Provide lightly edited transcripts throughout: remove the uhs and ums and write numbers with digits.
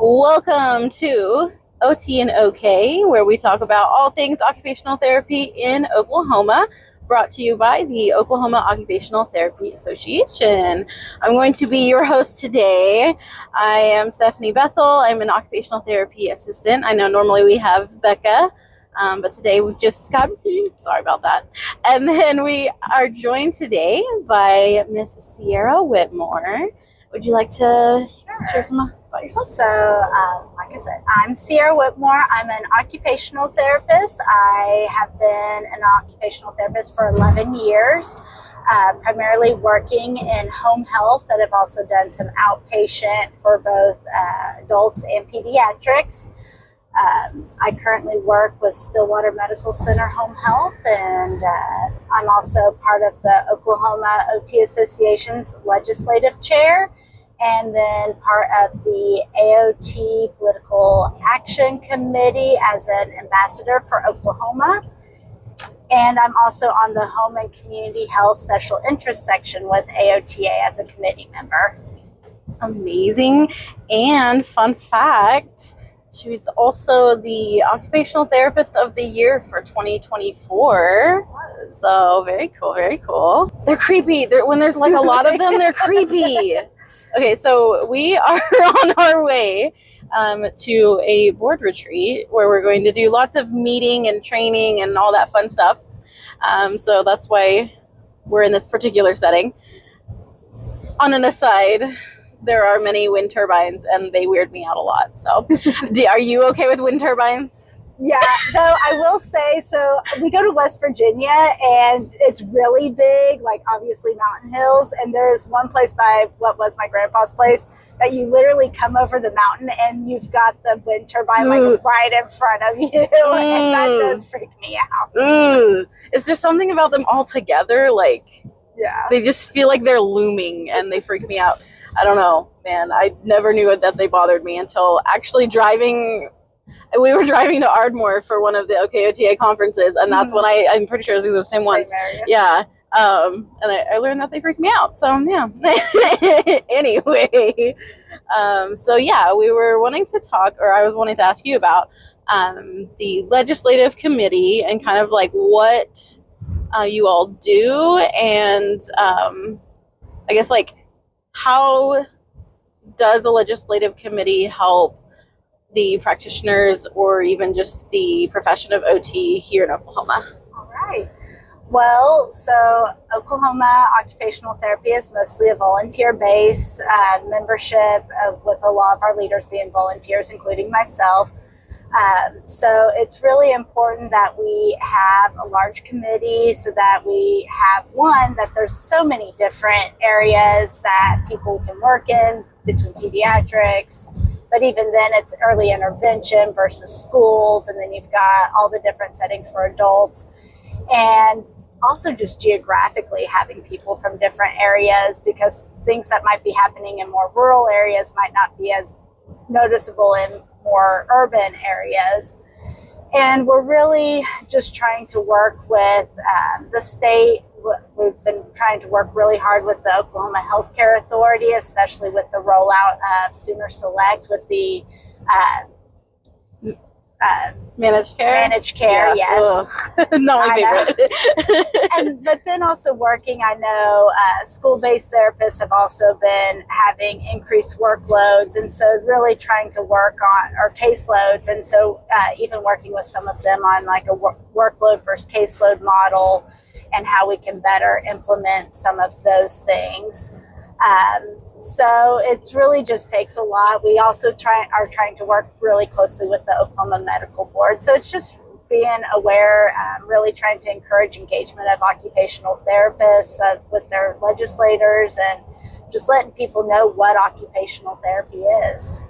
Welcome to OT and OK, where we talk about all things occupational therapy in Oklahoma, brought to you by the Oklahoma Occupational Therapy Association. I'm going to be your host today. I am Stephannie Bethel. I'm an occupational therapy assistant. I know normally we have Becca, but today we've just got me. Sorry about that. And then we are joined today by Miss Ciera Whitmore. Would you like to share some about yourself? So, like I said, I'm Ciera Whitmore. I'm an occupational therapist. I have been an occupational therapist for 11 years, primarily working in home health, but I've also done some outpatient for both adults and pediatrics. I currently work with Stillwater Medical Center Home Health, and I'm also part of the Oklahoma OT Association's Legislative Chair, and then part of the AOT Political Action Committee as an ambassador for Oklahoma. And I'm also on the Home and Community Health Special Interest section with AOTA as a committee member. Amazing. And fun fact, she was also the Occupational Therapist of the Year for 2024. So very cool, very cool. They're creepy. When there's like a lot of them, they're creepy. Okay, so we are on our way to a board retreat where we're going to do lots of meeting and training and all that fun stuff. So that's why we're in this particular setting. On an aside, there are many wind turbines and they weird me out a lot. So are you okay with wind turbines? Yeah, though I will say, so we go to West Virginia and it's really big, like obviously mountain hills. And there's one place by what was my grandpa's place that you literally come over the mountain and you've got the wind turbine like right in front of you. And that does freak me out. Is there something about them all together? Like, yeah, they just feel like they're looming and they freak me out. I don't know, man. I never knew that they bothered me until actually driving. We were driving to Ardmore for one of the OKOTA conferences, and that's when I'm pretty sure these are the same ones. Area. Yeah. And I learned that they freak me out. So, yeah. Anyway. So, yeah, we were wanting to talk, or I was wanting to ask you about the legislative committee and kind of like what you all do, and I guess like how does a legislative committee help the practitioners or even just the profession of OT here in Oklahoma? All right. Well, so Oklahoma Occupational Therapy is mostly a volunteer-based membership with a lot of our leaders being volunteers, including myself. So it's really important that we have a large committee so that we have that there's so many different areas that people can work in between pediatrics, but even then it's early intervention versus schools, and then you've got all the different settings for adults, and also just geographically having people from different areas, because things that might be happening in more rural areas might not be as noticeable in more urban areas. And we're really just trying to work with the state. We've been trying to work really hard with the Oklahoma Healthcare Authority, especially with the rollout of Sooner Select with the managed care. Yeah. Yes. Not my favorite. But then also working, I know school-based therapists have also been having increased workloads, and so really trying to work on our caseloads, and so even working with some of them on like a workload versus caseload model and how we can better implement some of those things. So it really just takes a lot. We also are trying to work really closely with the Oklahoma Medical Board. So it's just being aware, really trying to encourage engagement of occupational therapists with their legislators, and just letting people know what occupational therapy is.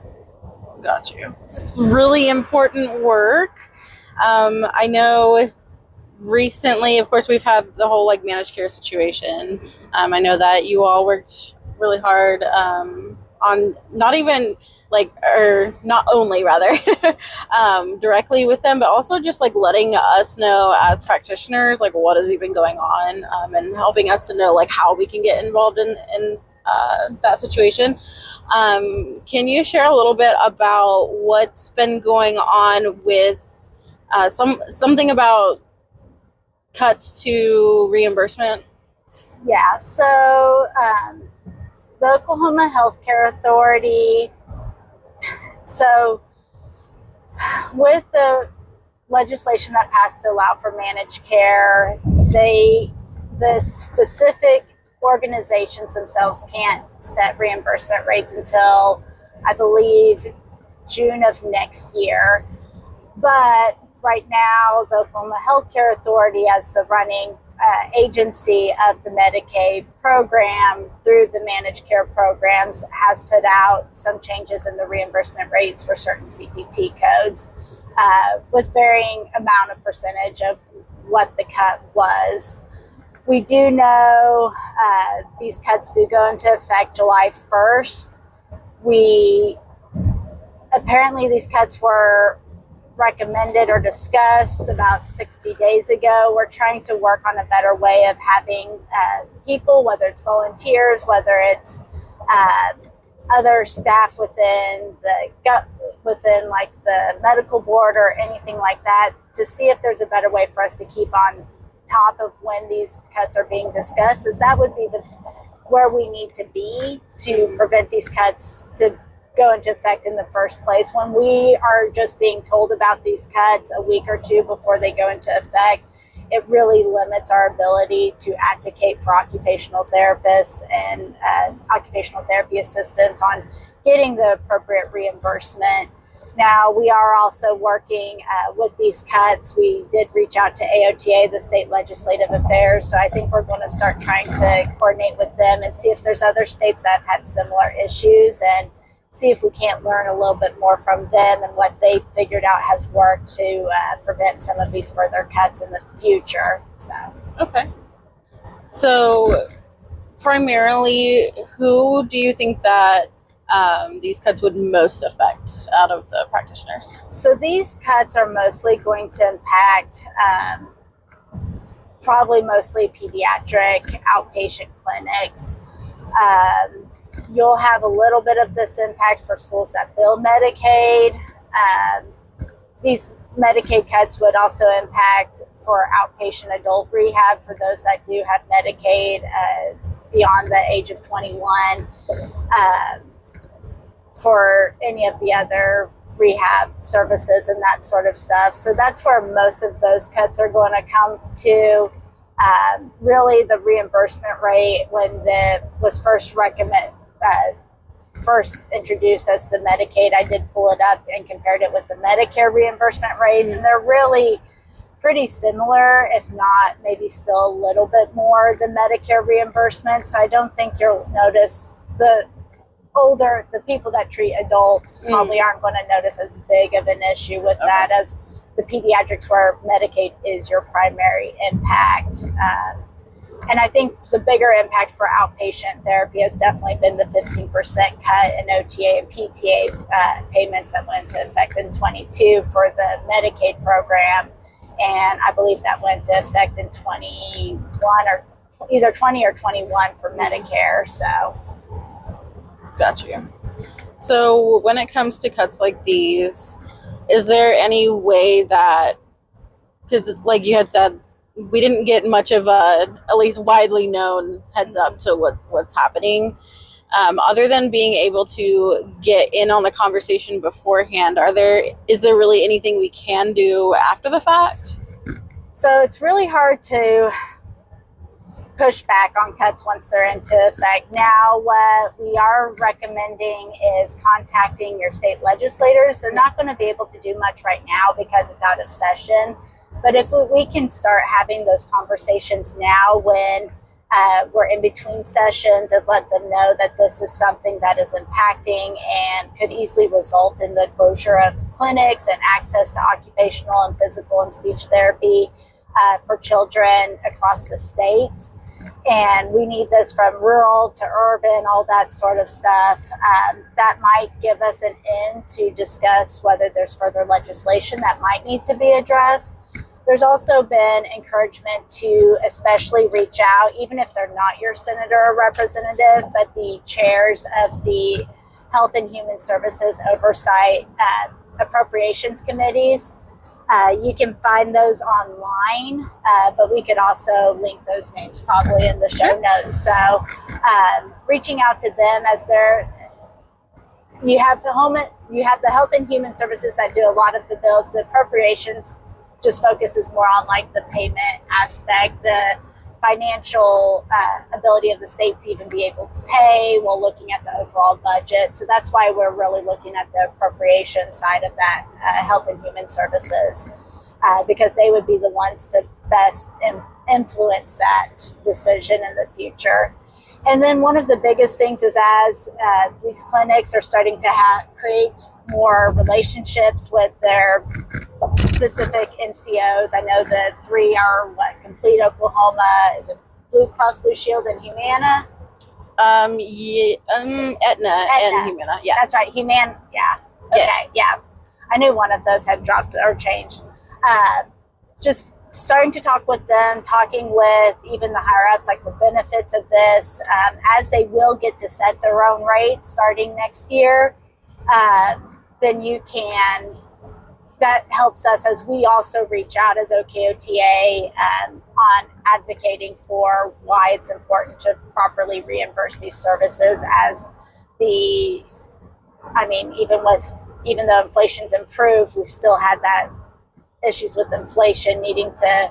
Got you. It's really important work. I know recently, of course, we've had the whole like managed care situation. I know that you all worked really hard on not even like, or not only rather directly with them, but also just like letting us know as practitioners like what is even going on, and helping us to know like how we can get involved in that situation. Can you share a little bit about what's been going on with something about cuts to reimbursement? Yeah, so the Oklahoma Healthcare Authority, so with the legislation that passed to allow for managed care, the specific organizations themselves can't set reimbursement rates until, I believe, June of next year. But right now, the Oklahoma Healthcare Authority, as the running agency of the Medicaid program through the managed care programs, has put out some changes in the reimbursement rates for certain CPT codes with varying amount of percentage of what the cut was. We do know these cuts do go into effect July 1st. Apparently these cuts were recommended or discussed about 60 days ago. We're trying to work on a better way of having people, whether it's volunteers, whether it's other staff within like the medical board or anything like that, to see if there's a better way for us to keep on top of when these cuts are being discussed, as that would be where we need to be to prevent these cuts to go into effect in the first place. When we are just being told about these cuts a week or two before they go into effect, it really limits our ability to advocate for occupational therapists and occupational therapy assistants on getting the appropriate reimbursement. Now, we are also working with these cuts. We did reach out to AOTA, the State Legislative Affairs, so I think we're going to start trying to coordinate with them and see if there's other states that have had similar issues, and see if we can't learn a little bit more from them and what they figured out has worked to prevent some of these further cuts in the future. Okay. So primarily, who do you think that these cuts would most affect out of the practitioners? So these cuts are mostly going to impact probably mostly pediatric outpatient clinics. You'll have a little bit of this impact for schools that bill Medicaid. These Medicaid cuts would also impact for outpatient adult rehab for those that do have Medicaid beyond the age of 21. For any of the other rehab services and that sort of stuff. So that's where most of those cuts are going to come to. Really, the reimbursement rate, when was first introduced as the Medicaid, I did pull it up and compared it with the Medicare reimbursement rates, and they're really pretty similar, if not maybe still a little bit more than Medicare reimbursement. So I don't think you'll notice the people that treat adults probably aren't going to notice as big of an issue with that as the pediatrics, where Medicaid is your primary impact. And I think the bigger impact for outpatient therapy has definitely been the 15% cut in OTA and PTA payments that went into effect in 22 for the Medicaid program. And I believe that went into effect in 21 or either 20 or 21 for Medicare. So. Gotcha. So when it comes to cuts like these, is there any way that, because it's like you had said, we didn't get much of a, at least widely known, heads up to what's happening, other than being able to get in on the conversation beforehand? Is there really anything we can do after the fact? So it's really hard to push back on cuts once they're into effect. Now, what we are recommending is contacting your state legislators. They're not going to be able to do much right now because it's out of session. But if we can start having those conversations now when we're in between sessions, and let them know that this is something that is impacting and could easily result in the closure of clinics and access to occupational and physical and speech therapy for children across the state. And we need this from rural to urban, all that sort of stuff. That might give us an in to discuss whether there's further legislation that might need to be addressed. There's also been encouragement to especially reach out, even if they're not your senator or representative, but the chairs of the Health and Human Services oversight appropriations committees. You can find those online, but we could also link those names probably in the show notes. So reaching out to them as you have the Health and Human Services that do a lot of the bills. The appropriations just focuses more on like the payment aspect, the financial ability of the state to even be able to pay while looking at the overall budget. So that's why we're really looking at the appropriation side of that Health and Human Services, because they would be the ones to best influence that decision in the future. And then one of the biggest things is as these clinics are starting to create more relationships with their specific MCOs. I know the three are Complete Oklahoma, is it Blue Cross Blue Shield and Humana? Aetna and Humana. Yeah, that's right. Humana. Yeah. Okay. Yeah. I knew one of those had dropped or changed. Just starting to talk with them, talking with even the higher ups, like the benefits of this, as they will get to set their own rates starting next year. Then that helps us as we also reach out as OKOTA on advocating for why it's important to properly reimburse these services even though inflation's improved, we've still had that issues with inflation, needing to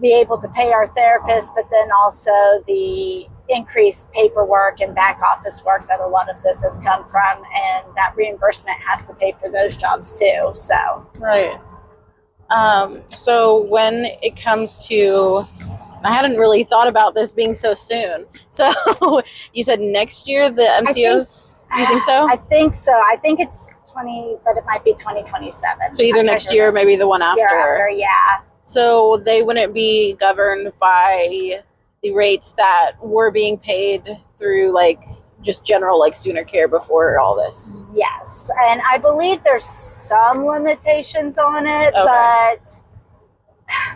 be able to pay our therapists, but then also the increased paperwork and back office work that a lot of this has come from, and that reimbursement has to pay for those jobs too. So right. So when it comes to, I hadn't really thought about this being so soon. So you said next year the MCOs, do you think so? I think so. I think it's 20, but it might be 2027. So either next year or maybe the one after. Yeah. So they wouldn't be governed by the rates that were being paid through like just general like sooner care before all this. Yes, and I believe there's some limitations on it, Okay. but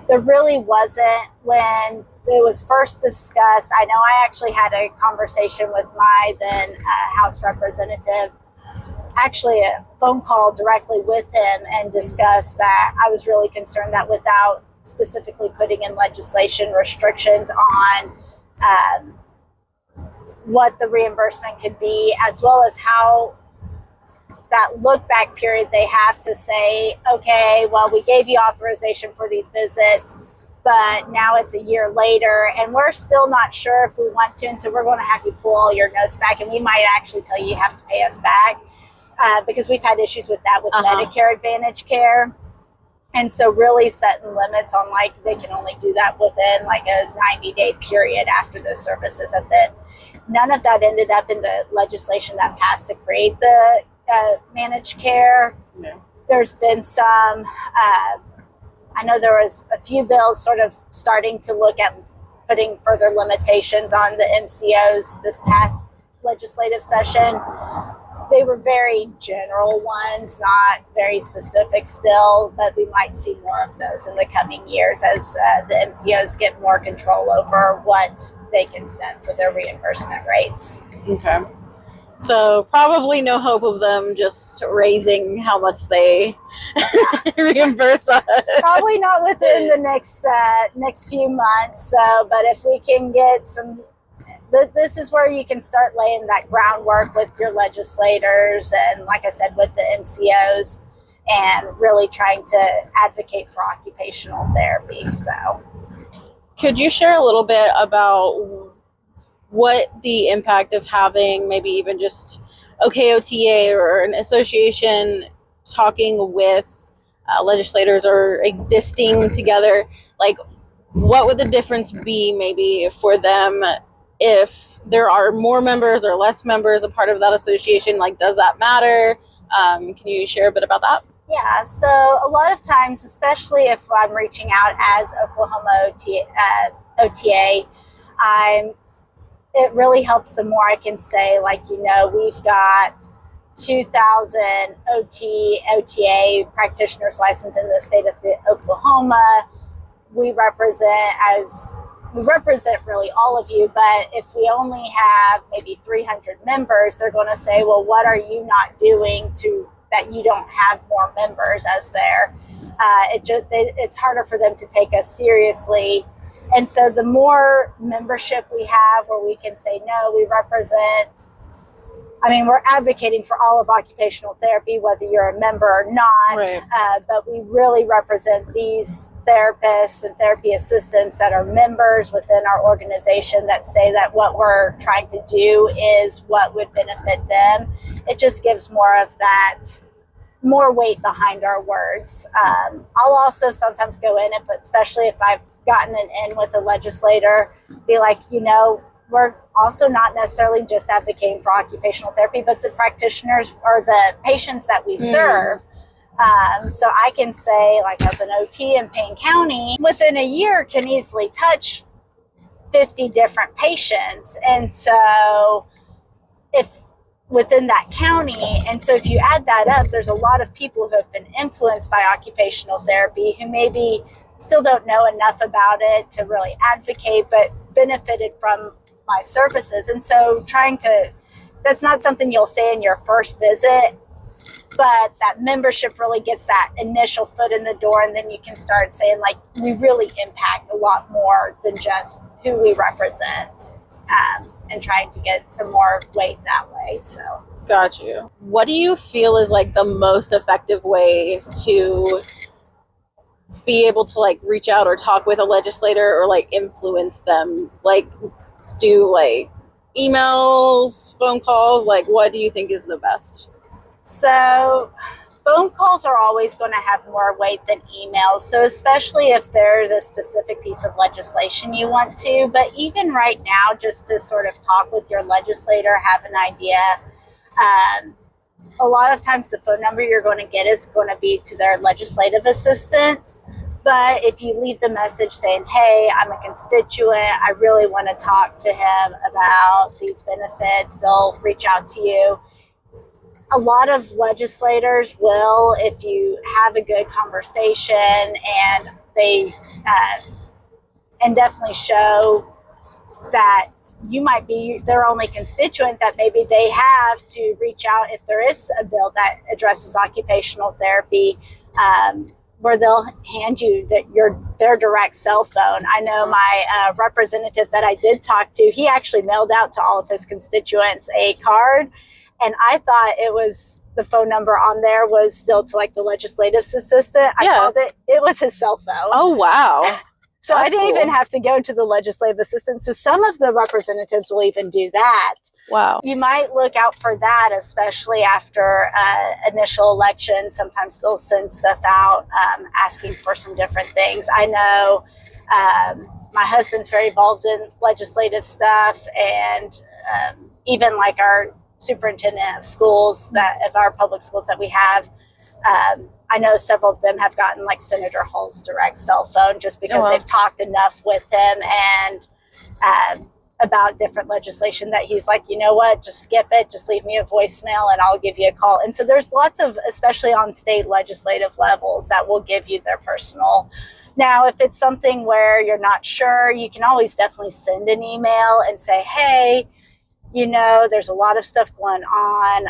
there really wasn't when it was first discussed. I know I actually had a conversation with my then House representative, actually a phone call directly with him, and discussed that I was really concerned that without specifically putting in legislation restrictions on what the reimbursement could be, as well as how that look back period, they have to say, okay, well, we gave you authorization for these visits, but now it's a year later and we're still not sure if we want to. And so we're going to have you pull all your notes back, and we might actually tell you have to pay us back because we've had issues with that with Medicare Advantage care. And so really setting limits on like they can only do that within like a 90-day period after those services have been. None of that ended up in the legislation that passed to create the managed care. No. There's been some, I know there was a few bills sort of starting to look at putting further limitations on the MCOs this past legislative session. They were very general ones, not very specific still, but we might see more of those in the coming years as the MCOs get more control over what they can set for their reimbursement rates. Okay. So probably no hope of them just raising how much they reimburse us. Probably not within the next few months. So, but if we can get some, this is where you can start laying that groundwork with your legislators and, like I said, with the MCOs, and really trying to advocate for occupational therapy. So, could you share a little bit about what the impact of having maybe even just OKOTA or an association talking with legislators or existing together, like what would the difference be maybe for them if there are more members or less members a part of that association? Like, does that matter? Can you share a bit about that? Yeah, so a lot of times, especially if I'm reaching out as Oklahoma OTA, it really helps the more I can say, like, we've got 2,000 OTA practitioners licensed in the state of Oklahoma. We represent as we represent really all of you, but if we only have maybe 300 members, they're going to say, well, what are you not doing that you don't have more members as there? It's harder for them to take us seriously. And so the more membership we have where we can say, no, we represent, we're advocating for all of occupational therapy, whether you're a member or not, right. But we really represent these therapists and therapy assistants that are members within our organization that say that what we're trying to do is what would benefit them. It just gives more weight behind our words. I'll also sometimes go in, especially if I've gotten an in with a legislator, be like, we're also not necessarily just advocating for occupational therapy, but the practitioners or the patients that we serve. So I can say, like, as an OT in Payne County, within a year can easily touch 50 different patients. And so if within that county, and so if you add that up, there's a lot of people who have been influenced by occupational therapy who maybe still don't know enough about it to really advocate, but benefited from my services. And so that's not something you'll say in your first visit, but that membership really gets that initial foot in the door, and then you can start saying, like, we really impact a lot more than just who we represent, and trying to get some more weight that way. So got you. What do you feel is like the most effective way to be able to like reach out or talk with a legislator or like influence them? Like, do like emails, phone calls? Like, what do you think is the best? So phone calls are always going to have more weight than emails. So especially if there's a specific piece of legislation you want to, but even right now, just to sort of talk with your legislator, have an idea. A lot of times the phone number you're going to get is going to be to their legislative assistant. But if you leave the message saying, hey, I'm a constituent, I really want to talk to him about these benefits, they'll reach out to you. A lot of legislators will, if you have a good conversation and they and definitely show that you might be their only constituent, that maybe they have to reach out if there is a bill that addresses occupational therapy, where they'll hand you their direct cell phone. I know my representative that I did talk to, he actually mailed out to all of his constituents a card, and I thought it was the phone number on there was still to like the legislative assistant. I called it was his cell phone. Oh, wow. So I didn't even have to go to the legislative assistant. So some of the representatives will even do that. Wow. You might look out for that, especially after initial election. Sometimes they'll send stuff out asking for some different things. I know my husband's very involved in legislative stuff, and even like our superintendent of schools, of our public schools that we have, I know several of them have gotten like Senator Hall's direct cell phone just because they've talked enough with him and about different legislation that he's like, you know what, just skip it, just leave me a voicemail and I'll give you a call. And so there's lots of, especially on state legislative levels, that will give you their personal. Now, if it's something where you're not sure, you can always definitely send an email and say, hey, there's a lot of stuff going on.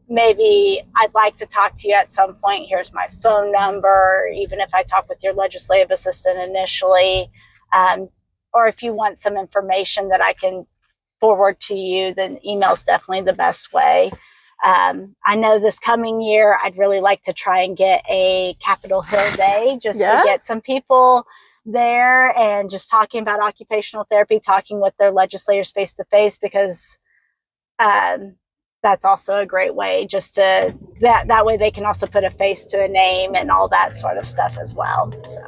Maybe I'd like to talk to you at some point. Here's my phone number, even if I talk with your legislative assistant initially. Or if you want some information that I can forward to you, then email's definitely the best way. I know this coming year, I'd really like to try and get a Capitol Hill Day just to get some people there and just talking about occupational therapy, talking with their legislators face to face, because that's also a great way just to, that way they can also put a face to a name and all that sort of stuff as well. So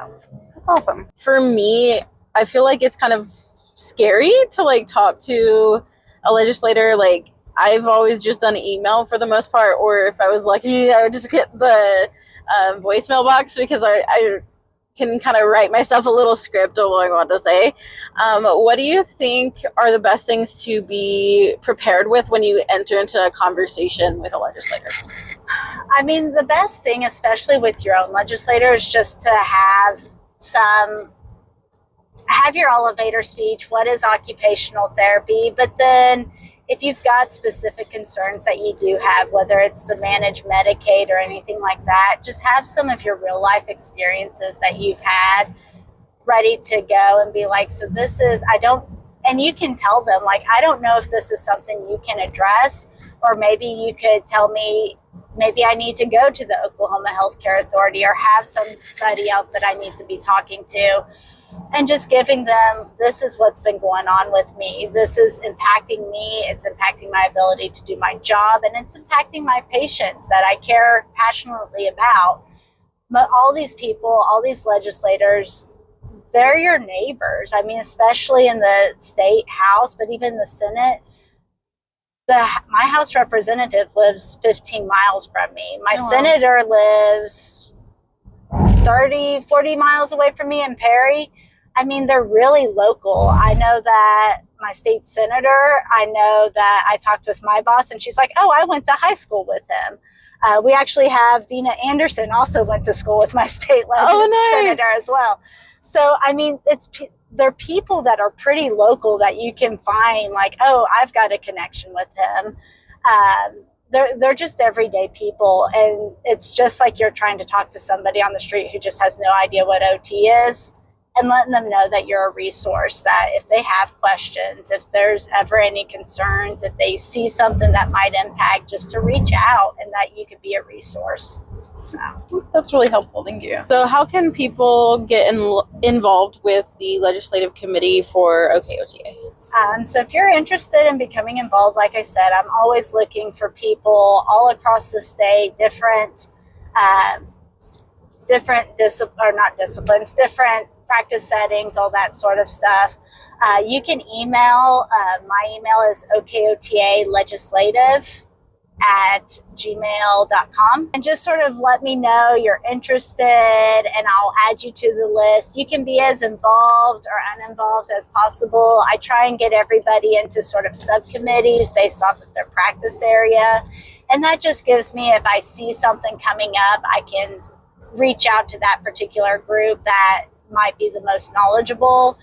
that's awesome. For me, I feel like it's kind of scary to like talk to a legislator. Like, I've always just done email for the most part, or if I was lucky, I would just get the voicemail box, because I can kind of write myself a little script of what I want to say. What do you think are the best things to be prepared with when you enter into a conversation with a legislator? I mean, the best thing, especially with your own legislator, is just to have some have your elevator speech. What is occupational therapy? But then if you've got specific concerns that you do have, whether it's the managed Medicaid or anything like that, just have some of your real life experiences that you've had ready to go and be like, so this is, and you can tell them, like, I don't know if this is something you can address, or maybe you could tell me, maybe I need to go to the Oklahoma Healthcare Authority or have somebody else that I need to be talking to. And just giving them, this is what's been going on with me. This is impacting me. It's impacting my ability to do my job, and it's impacting my patients that I care passionately about. But all these people, all these legislators, they're your neighbors. I mean, especially in the state house, but even the Senate. My House representative lives 15 miles from me. My senator lives 30, 40 miles away from me in Perry. I mean, they're really local. I know that my state senator, I know that I talked with my boss, and she's like, oh, I went to high school with him. We actually have Dina Anderson also went to school with my state senator as well. So, I mean, they're people that are pretty local that you can find, like, oh, I've got a connection with them. They're just everyday people. And it's just like you're trying to talk to somebody on the street who just has no idea what OT is, and letting them know that you're a resource, that if they have questions, if there's ever any concerns, if they see something that might impact, just to reach out and that you could be a resource. So that's really helpful. Thank you. So how can people get involved with the legislative committee for OKOTA? So if you're interested in becoming involved, like I said, I'm always looking for people all across the state, different practice settings, all that sort of stuff. You can email. My email is OKOTAlegislative @gmail.com, and just sort of let me know you're interested, and I'll add you to the list. You can be as involved or uninvolved as possible. I try and get everybody into sort of subcommittees based off of their practice area, and that just gives me, if I see something coming up, I can reach out to that particular group that might be the most knowledgeable.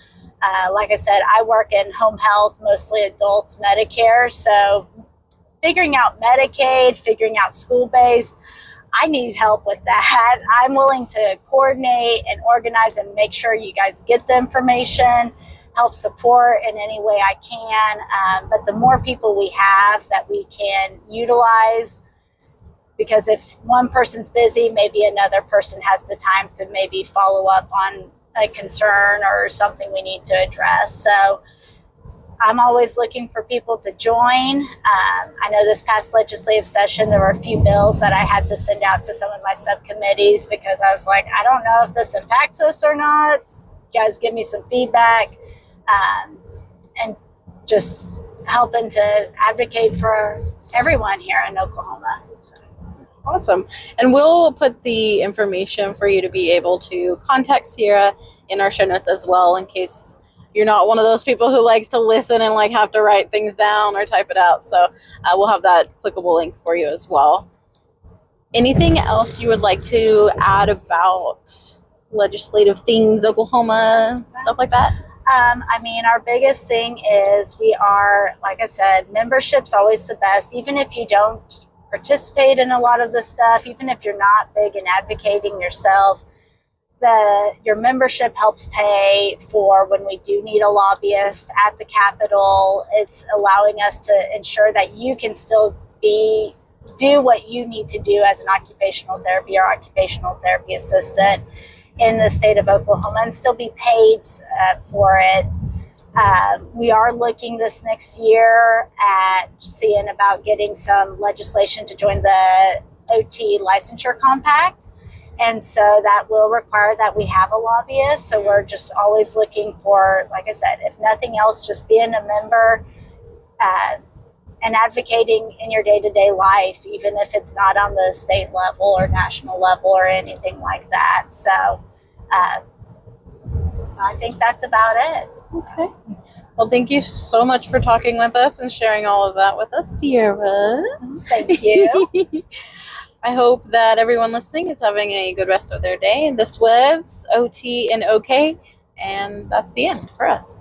Like I said, I work in home health, mostly adults, Medicare, so figuring out Medicaid, figuring out school-based, I need help with that. I'm willing to coordinate and organize and make sure you guys get the information, help support in any way I can. But the more people we have that we can utilize, because if one person's busy, maybe another person has the time to maybe follow up on a concern or something we need to address. So I'm always looking for people to join. I know this past legislative session, there were a few bills that I had to send out to some of my subcommittees because I was like, I don't know if this impacts us or not. You guys give me some feedback, and just helping to advocate for everyone here in Oklahoma. So. Awesome. And we'll put the information for you to be able to contact Ciera in our show notes as well, in case you're not one of those people who likes to listen and like have to write things down or type it out. So we'll have that clickable link for you as well. Anything else you would like to add about legislative things, Oklahoma, stuff like that? I mean, our biggest thing is we are, like I said, membership's always the best. Even if you don't participate in a lot of the stuff, even if you're not big in advocating yourself, your membership helps pay for when we do need a lobbyist at the Capitol. It's allowing us to ensure that you can still do what you need to do as an occupational therapy or occupational therapy assistant in the state of Oklahoma and still be paid for it. We are looking this next year at seeing about getting some legislation to join the OT licensure compact. And so that will require that we have a lobbyist. So we're just always looking for, like I said, if nothing else, just being a member and advocating in your day-to-day life, even if it's not on the state level or national level or anything like that. So I think that's about it. Okay. Well, thank you so much for talking with us and sharing all of that with us, Ciera. Thank you. I hope that everyone listening is having a good rest of their day. And this was OT and OK, And that's the end for us.